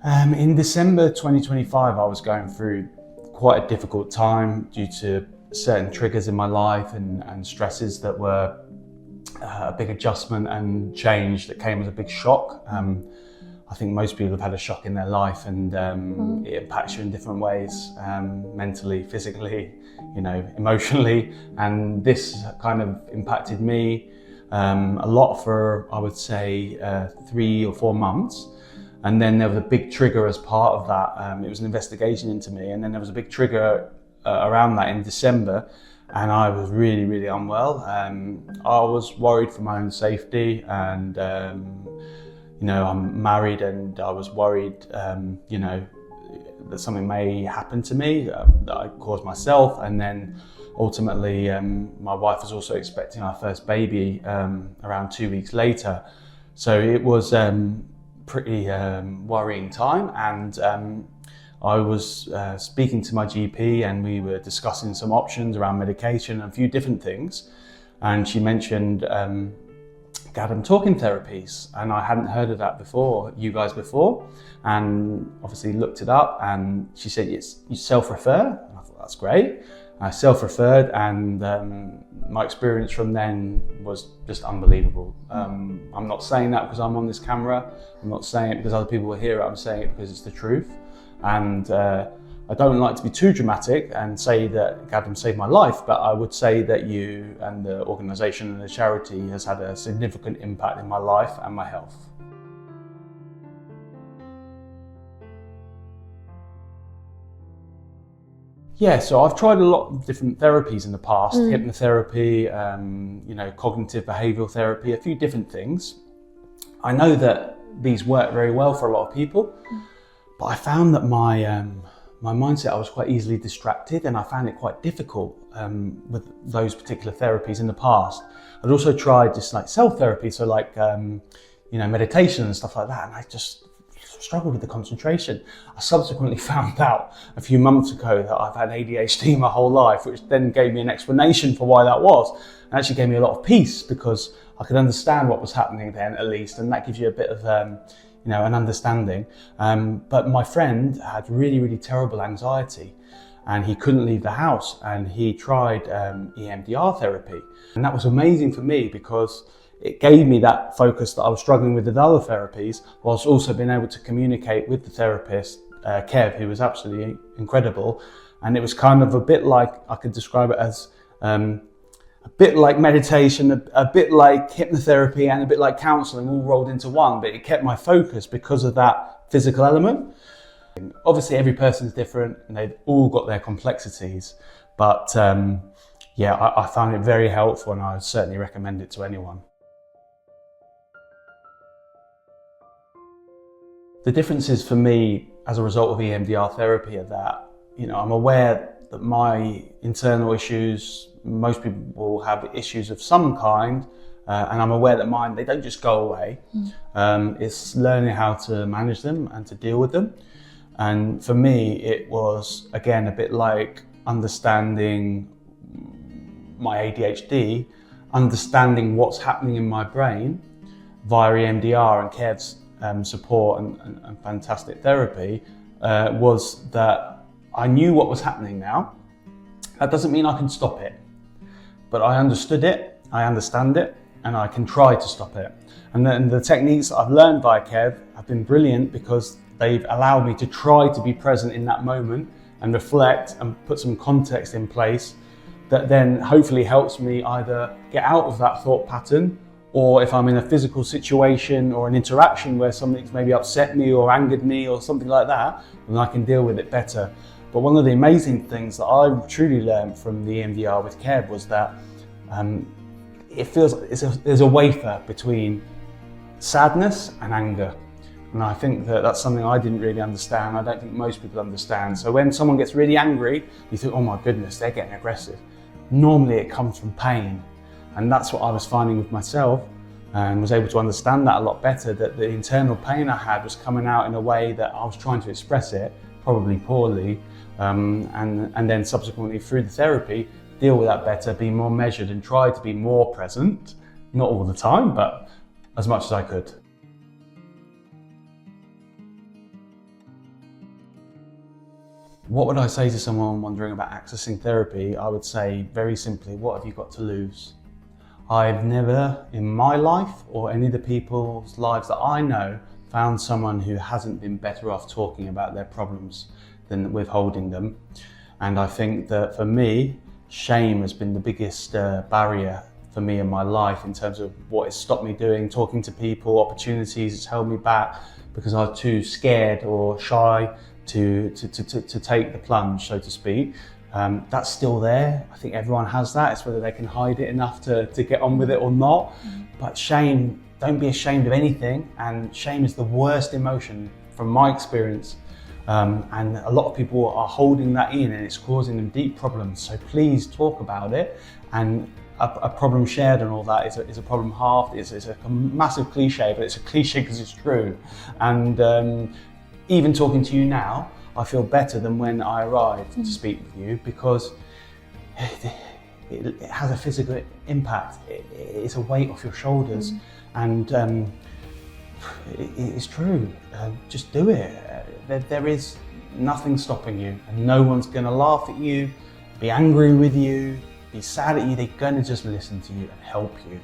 In December 2025, I was going through quite a difficult time due to certain triggers in my life and stresses that were a big adjustment and change that came as a big shock. I think most people have had a shock in their life, and it impacts you in different ways, mentally, physically, emotionally. And this kind of impacted me a lot for, I would say, 3 or 4 months. And then there was a big trigger as part of that. It was an investigation into me, and then there was a big trigger around that in December, and I was really, really unwell. I was worried for my own safety, and I'm married, and I was worried, that something may happen to me that I caused myself. And then ultimately, my wife was also expecting our first baby around 2 weeks later. So it was pretty worrying time, and I was speaking to my GP, and we were discussing some options around medication and a few different things, and she mentioned Gaddum talking therapies, and I hadn't heard of that before, and obviously looked it up, and she said you self-refer, and I thought that's great. I self-referred, and my experience from then was just unbelievable. I'm not saying that because I'm on this camera. I'm not saying it because other people will hear it. I'm saying it because it's the truth. And I don't like to be too dramatic and say that Gaddum saved my life, but I would say that you and the organisation and the charity has had a significant impact in my life and my health. Yeah, so I've tried a lot of different therapies in the past, hypnotherapy, cognitive behavioural therapy, a few different things. I know that these work very well for a lot of people, but I found that my mindset, I was quite easily distracted, and I found it quite difficult with those particular therapies in the past. I'd also tried just like self-therapy, so like, meditation and stuff like that, and I just struggled with the concentration. I subsequently found out a few months ago that I've had ADHD my whole life, which then gave me an explanation for why that was, and actually gave me a lot of peace because I could understand what was happening then, at least, and that gives you a bit of an understanding. But my friend had really, really terrible anxiety, and he couldn't leave the house, and he tried EMDR therapy, and that was amazing for me because it gave me that focus that I was struggling with other therapies, whilst also being able to communicate with the therapist, Kev, who was absolutely incredible. And it was kind of a bit like, I could describe it as a bit like meditation, a bit like hypnotherapy, and a bit like counselling, all rolled into one, but it kept my focus because of that physical element. Obviously every person's different, and they've all got their complexities, but I found it very helpful, and I would certainly recommend it to anyone. The differences for me as a result of EMDR therapy are that, I'm aware that my internal issues, most people will have issues of some kind, and I'm aware that mine, they don't just go away. It's learning how to manage them and to deal with them. And for me, it was, again, a bit like understanding my ADHD, understanding what's happening in my brain via EMDR and Kev's support and fantastic therapy, was that I knew what was happening now. That doesn't mean I can stop it, but I understood it, I understand it, and I can try to stop it. And then the techniques that I've learned by Kev have been brilliant because they've allowed me to try to be present in that moment and reflect and put some context in place that then hopefully helps me either get out of that thought pattern, or if I'm in a physical situation or an interaction where something's maybe upset me or angered me or something like that, then I can deal with it better. But one of the amazing things that I truly learned from the EMDR with Kev was that it feels like there's a wafer between sadness and anger. And I think that that's something I didn't really understand. I don't think most people understand. So when someone gets really angry, you think, oh my goodness, they're getting aggressive. Normally it comes from pain. And that's what I was finding with myself, and was able to understand that a lot better, that the internal pain I had was coming out in a way that I was trying to express it, probably poorly, and then subsequently through the therapy, deal with that better, be more measured and try to be more present, not all the time, but as much as I could. What would I say to someone wondering about accessing therapy? I would say very simply, what have you got to lose? I've never in my life or any of the people's lives that I know found someone who hasn't been better off talking about their problems than withholding them. And I think that for me, shame has been the biggest barrier for me in my life in terms of what has stopped me doing, talking to people, opportunities. It's held me back because I was too scared or shy to take the plunge, so to speak. That's still there. I think everyone has that. It's whether they can hide it enough to get on with it or not. But shame, don't be ashamed of anything. And shame is the worst emotion from my experience. And a lot of people are holding that in and it's causing them deep problems. So please talk about it. And a problem shared and all that is a problem halved. It's a massive cliche, but it's a cliche because it's true. And even talking to you now, I feel better than when I arrived to speak with you, because it has a physical impact. It's a weight off your shoulders, and it's true. Just do it. There is nothing stopping you, and no one's going to laugh at you, be angry with you, be sad at you. They're going to just listen to you and help you.